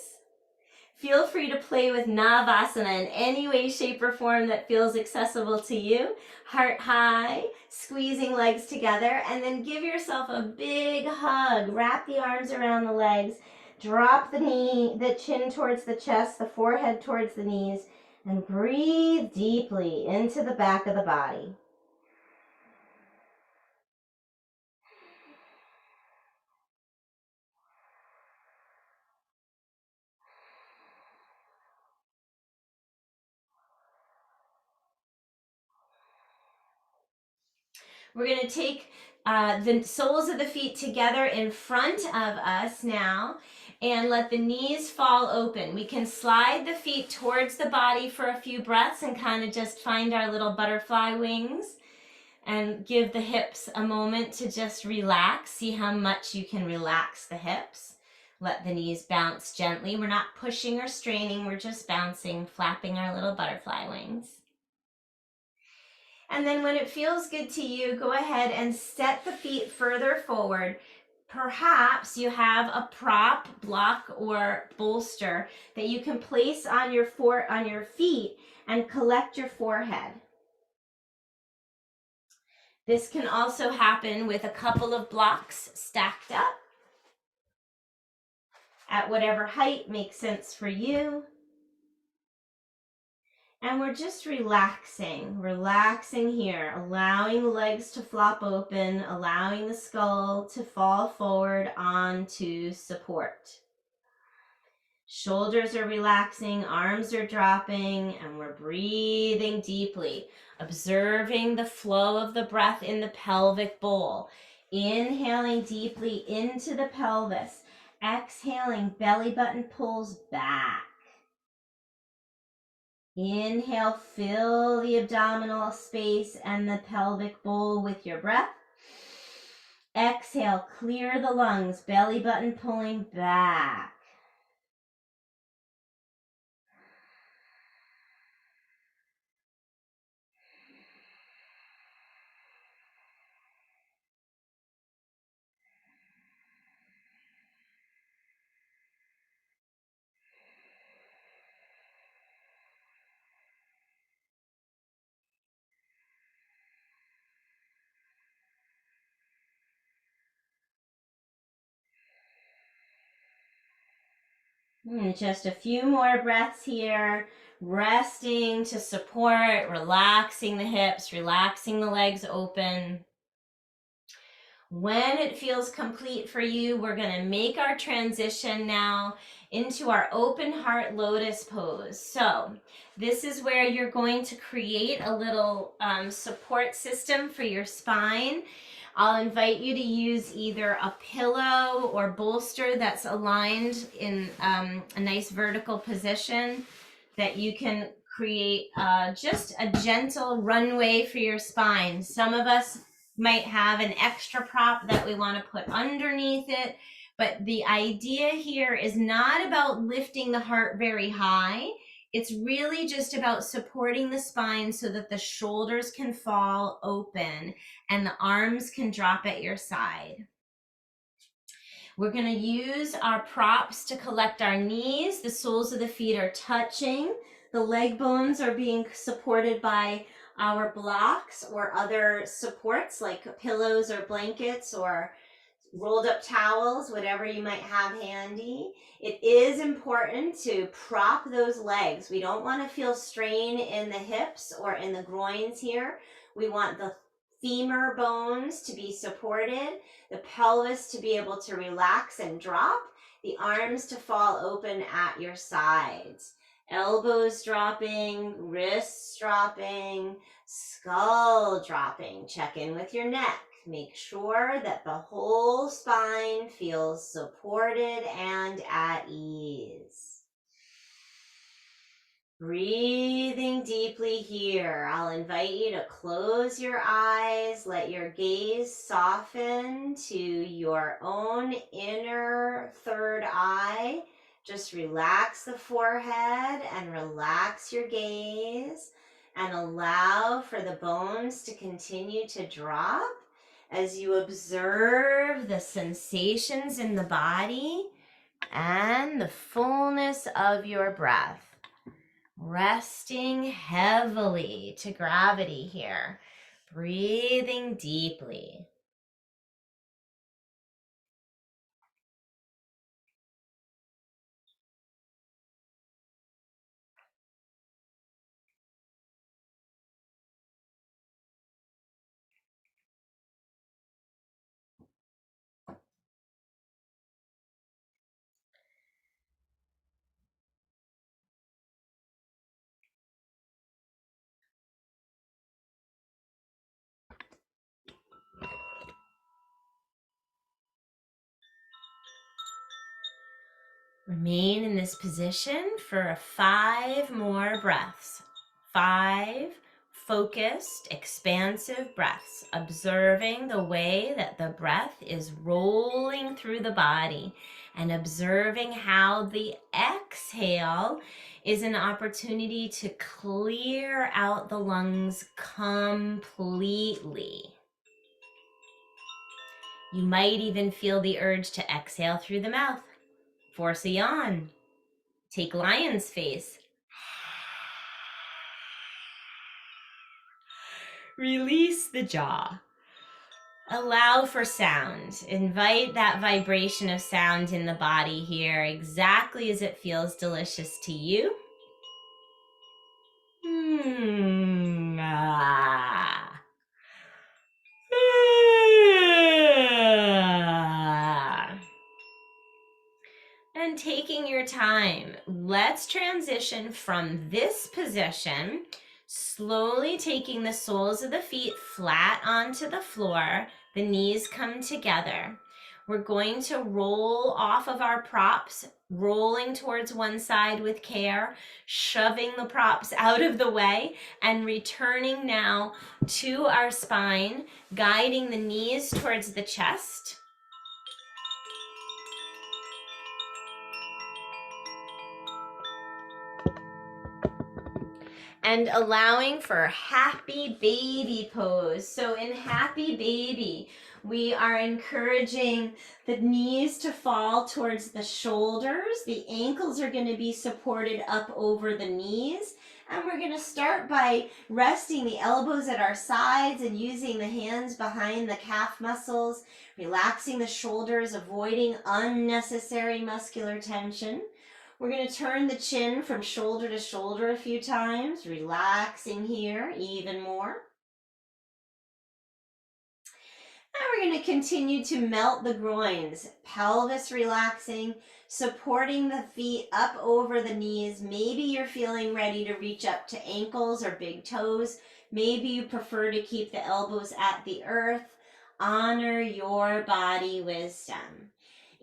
Feel free to play with Navasana in any way, shape, or form that feels accessible to you. Heart high, squeezing legs together, and then give yourself a big hug. Wrap the arms around the legs. Drop the chin towards the chest, the forehead towards the knees, and breathe deeply into the back of the body. We're going to take the soles of the feet together in front of us now and let the knees fall open. We can slide the feet towards the body for a few breaths and kind of just find our little butterfly wings and give the hips a moment to just relax. See how much you can relax the hips. Let the knees bounce gently. We're not pushing or straining. We're just bouncing, flapping our little butterfly wings. And then when it feels good to you, go ahead and set the feet further forward. Perhaps you have a prop, block, or bolster that you can place on your feet and collect your forehead. This can also happen with a couple of blocks stacked up at whatever height makes sense for you. And we're just relaxing here, allowing the legs to flop open, allowing the skull to fall forward onto support. Shoulders are relaxing, arms are dropping, and we're breathing deeply, observing the flow of the breath in the pelvic bowl. Inhaling deeply into the pelvis, exhaling, belly button pulls back. Inhale, fill the abdominal space and the pelvic bowl with your breath. Exhale, clear the lungs, belly button pulling back. And just a few more breaths here, resting to support, relaxing the hips, relaxing the legs open. When it feels complete for you, we're going to make our transition now into our open heart lotus pose. So this is where you're going to create a little support system for your spine. I'll invite you to use either a pillow or bolster that's aligned in a nice vertical position that you can create just a gentle runway for your spine. Some of us might have an extra prop that we want to put underneath it, but the idea here is not about lifting the heart very high. It's really just about supporting the spine so that the shoulders can fall open and the arms can drop at your side. We're going to use our props to collect our knees. The soles of the feet are touching. The leg bones are being supported by our blocks or other supports like pillows or blankets or rolled up towels, whatever you might have handy. It is important to prop those legs. We don't want to feel strain in the hips or in the groins here. We want the femur bones to be supported, the pelvis to be able to relax and drop, the arms to fall open at your sides. Elbows dropping, wrists dropping, skull dropping. Check in with your neck. Make sure that the whole spine feels supported and at ease. Breathing deeply here. I'll invite you to close your eyes. Let your gaze soften to your own inner third eye. Just relax the forehead and relax your gaze and allow for the bones to continue to drop as you observe the sensations in the body and the fullness of your breath. Resting heavily to gravity here, breathing deeply. Remain in this position for 5 more breaths. 5 focused, expansive breaths, observing the way that the breath is rolling through the body. and observing how the exhale is an opportunity to clear out the lungs completely. You might even feel the urge to exhale through the mouth. Force a yawn. Take lion's face. Release the jaw. Allow for sound. Invite that vibration of sound in the body here, exactly as it feels delicious to you. Ah. And taking your time, let's transition from this position, slowly taking the soles of the feet flat onto the floor, the knees come together. We're going to roll off of our props, rolling towards one side with care, shoving the props out of the way, and returning now to our spine, guiding the knees towards the chest. And allowing for happy baby pose. So in happy baby, we are encouraging the knees to fall towards the shoulders. The ankles are going to be supported up over the knees. And we're going to start by resting the elbows at our sides and using the hands behind the calf muscles, relaxing the shoulders, avoiding unnecessary muscular tension. We're going to turn the chin from shoulder to shoulder a few times, relaxing here even more. And we're going to continue to melt the groins, pelvis relaxing, supporting the feet up over the knees. Maybe you're feeling ready to reach up to ankles or big toes. Maybe you prefer to keep the elbows at the earth. Honor your body wisdom.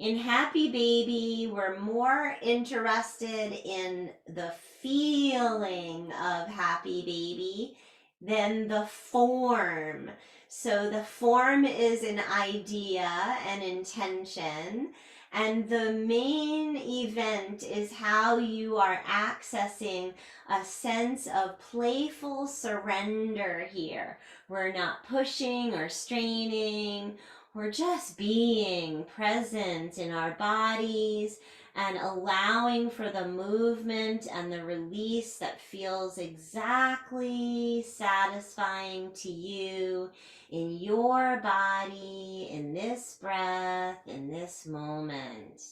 In Happy Baby, we're more interested in the feeling of Happy Baby than the form. So the form is an idea, an intention, and the main event is how you are accessing a sense of playful surrender here. We're not pushing or straining. We're just being present in our bodies and allowing for the movement and the release that feels exactly satisfying to you in your body, in this breath, in this moment.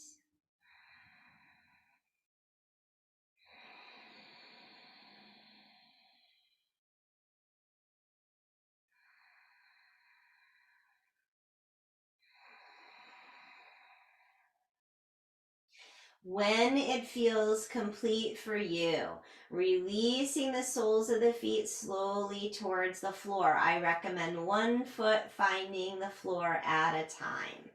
When it feels complete for you, releasing the soles of the feet slowly towards the floor. I recommend one foot finding the floor at a time.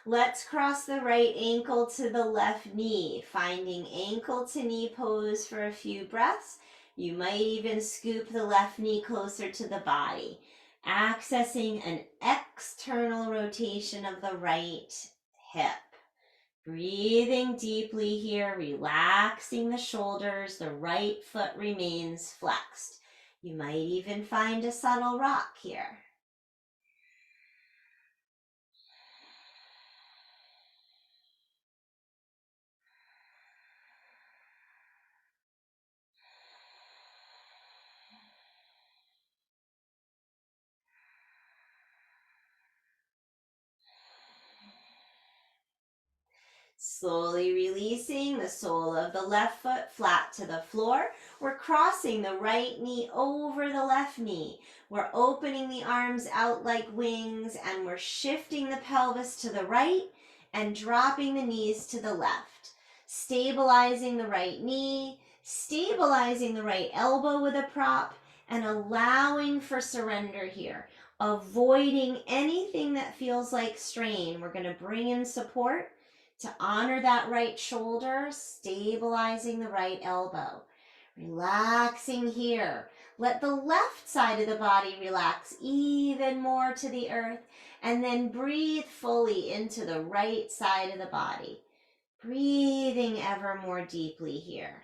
Let's cross the right ankle to the left knee, finding ankle to knee pose for a few breaths. You might even scoop the left knee closer to the body, accessing an external rotation of the right hip. Breathing deeply here, relaxing the shoulders, the right foot remains flexed. You might even find a subtle rock here. Slowly releasing the sole of the left foot flat to the floor. We're crossing the right knee over the left knee. We're opening the arms out like wings, and we're shifting the pelvis to the right and dropping the knees to the left. Stabilizing the right knee, stabilizing the right elbow with a prop, and allowing for surrender here. Avoiding anything that feels like strain. We're going to bring in support to honor that right shoulder, stabilizing the right elbow. Relaxing here. Let the left side of the body relax even more to the earth, and then breathe fully into the right side of the body. Breathing ever more deeply here.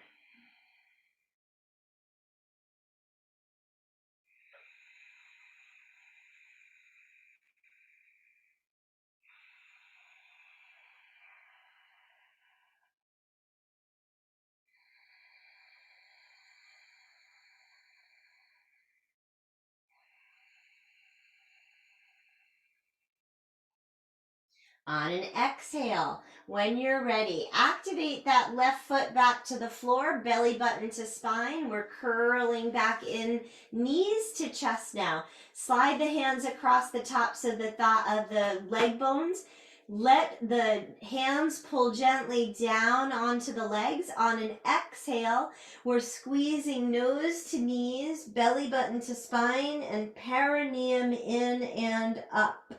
On an exhale, when you're ready, activate that left foot back to the floor, belly button to spine. We're curling back in, knees to chest now. Slide the hands across the tops of the leg bones. Let the hands pull gently down onto the legs. On an exhale, we're squeezing nose to knees, belly button to spine, and perineum in and up.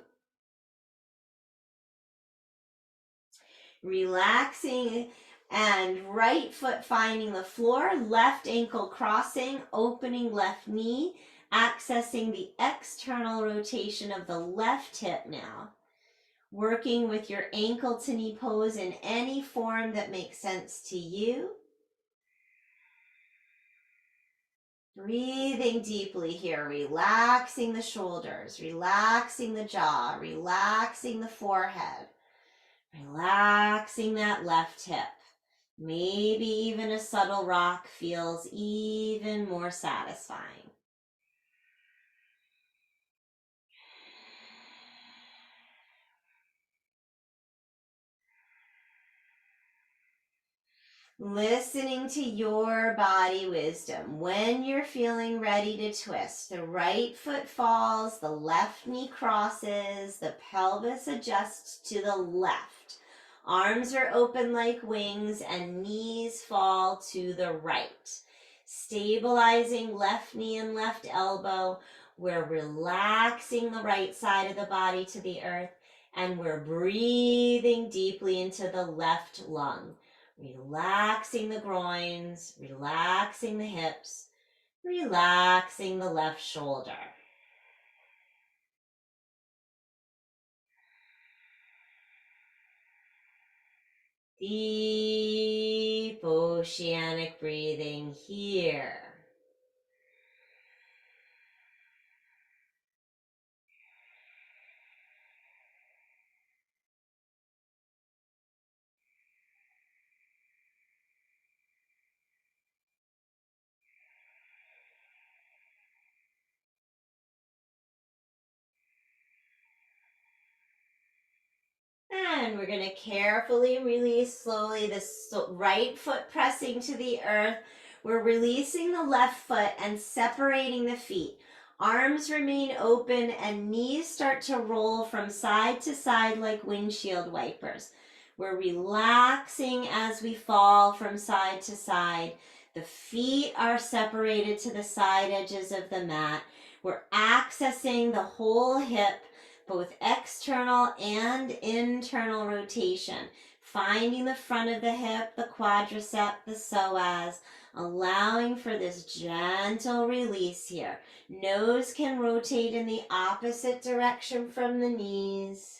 Relaxing, and right foot finding the floor, left ankle crossing, opening left knee, accessing the external rotation of the left hip now. Working with your ankle to knee pose in any form that makes sense to you. Breathing deeply here, relaxing the shoulders, relaxing the jaw, relaxing the forehead. Relaxing that left hip. Maybe even a subtle rock feels even more satisfying. Listening to your body wisdom. When you're feeling ready to twist, the right foot falls, the left knee crosses, the pelvis adjusts to the left. Arms are open like wings and knees fall to the right. Stabilizing left knee and left elbow. We're relaxing the right side of the body to the earth, and we're breathing deeply into the left lung. Relaxing the groins, relaxing the hips, relaxing the left shoulder. Deep oceanic breathing here. And we're going to carefully release slowly this right foot pressing to the earth. We're releasing the left foot and separating the feet. Arms remain open and knees start to roll from side to side like windshield wipers. We're relaxing as we fall from side to side. The feet are separated to the side edges of the mat. We're accessing the whole hip, both external and internal rotation, finding the front of the hip, the quadricep, the psoas, allowing for this gentle release here. Nose can rotate in the opposite direction from the knees.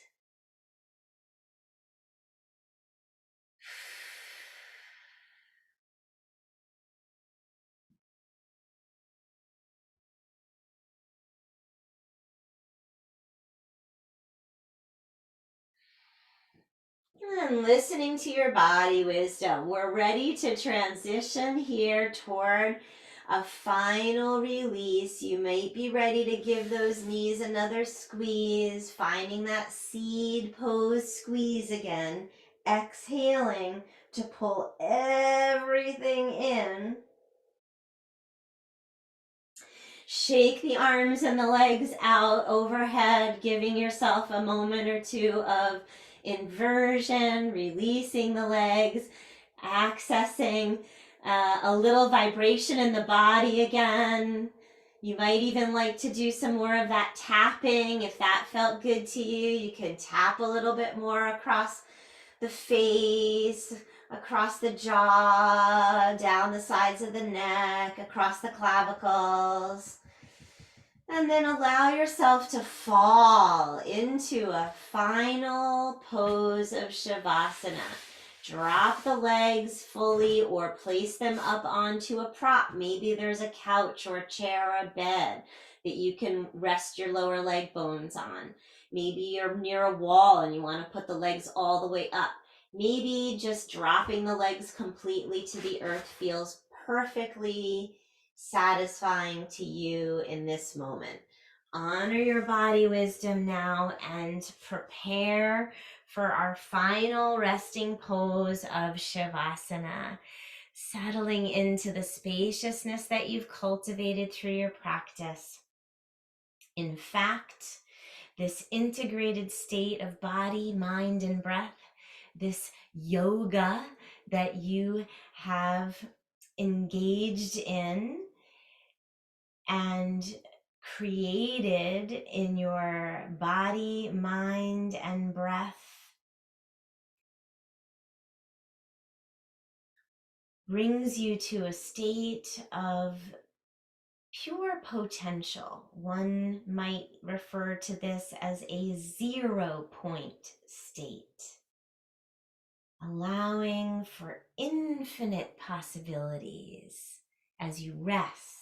And listening to your body wisdom, we're ready to transition here toward a final release. You might be ready to give those knees another squeeze, finding that seed pose squeeze again, exhaling to pull everything in. Shake the arms and the legs out overhead, giving yourself a moment or two of inversion, releasing the legs, accessing a little vibration in the body again. You might even like to do some more of that tapping. If that felt good to you, you can tap a little bit more across the face, across the jaw, down the sides of the neck, across the clavicles. And then allow yourself to fall into a final pose of Shavasana. Drop the legs fully or place them up onto a prop. Maybe there's a couch or a chair or a bed that you can rest your lower leg bones on. Maybe you're near a wall and you want to put the legs all the way up. Maybe just dropping the legs completely to the earth feels perfectly satisfying to you in this moment. Honor your body wisdom now and prepare for our final resting pose of Shavasana, settling into the spaciousness that you've cultivated through your practice. In fact, this integrated state of body, mind, and breath, this yoga that you have engaged in and created in your body, mind, and breath brings you to a state of pure potential. One might refer to this as a 0 point state, allowing for infinite possibilities as you rest.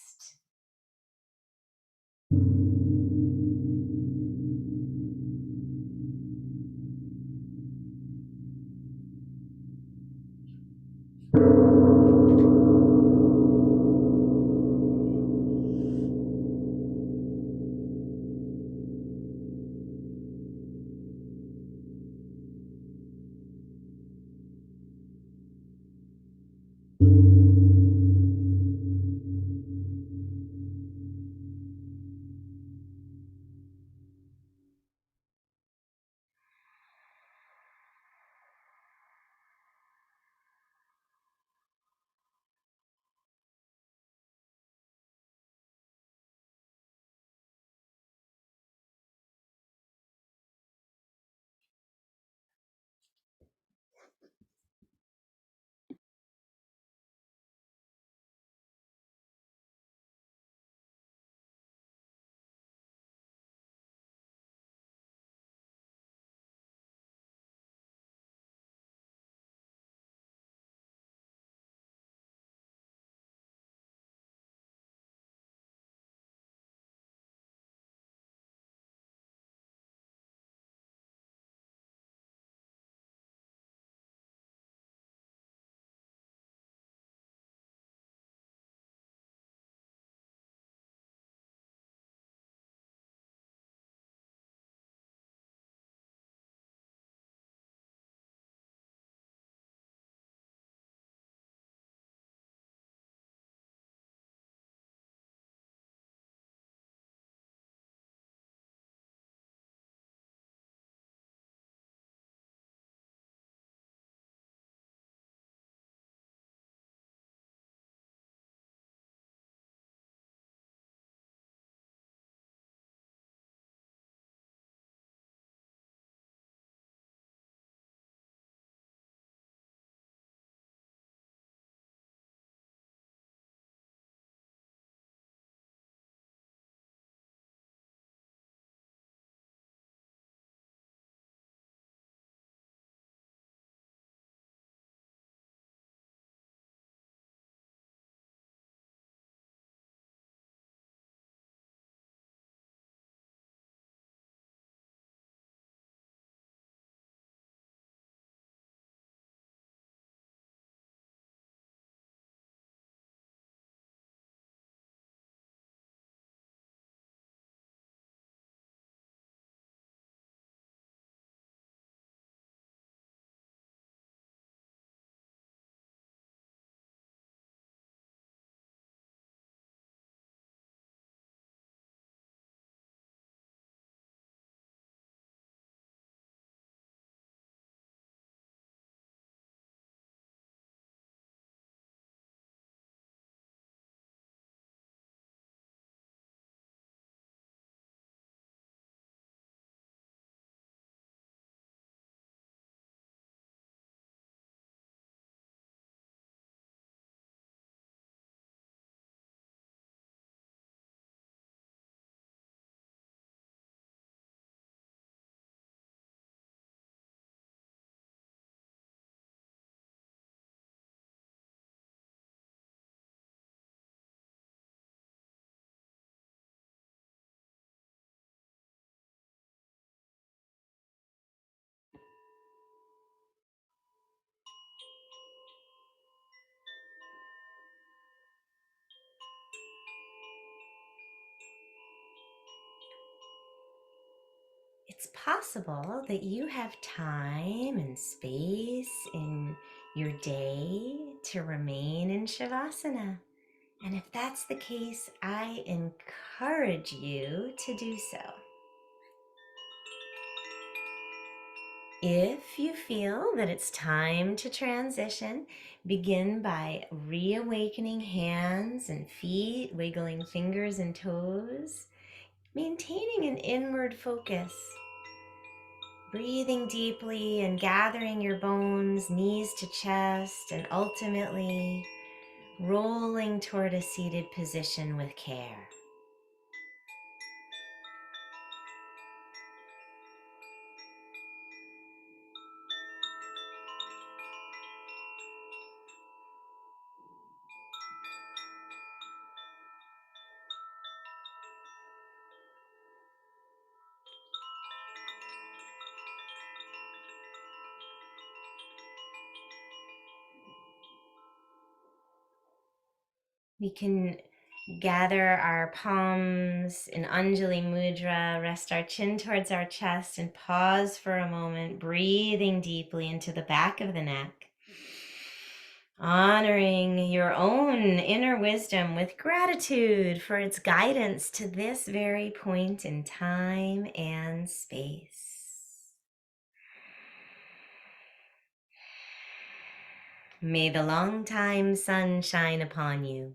it's possible that you have time and space in your day to remain in Shavasana. And if that's the case, I encourage you to do so. If you feel that it's time to transition, begin by reawakening hands and feet, wiggling fingers and toes, maintaining an inward focus. Breathing deeply and gathering your bones, knees to chest, and ultimately rolling toward a seated position with care. We can gather our palms in Anjali Mudra, rest our chin towards our chest, and pause for a moment, breathing deeply into the back of the neck. Honoring your own inner wisdom with gratitude for its guidance to this very point in time and space. May the long-time sun shine upon you.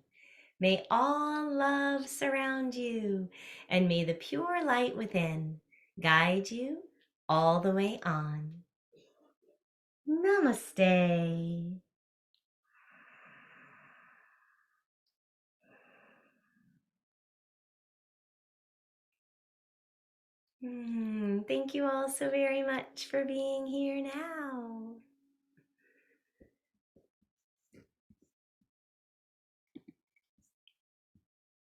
May all love surround you, and may the pure light within guide you all the way on. Namaste. Thank you all so very much for being here now.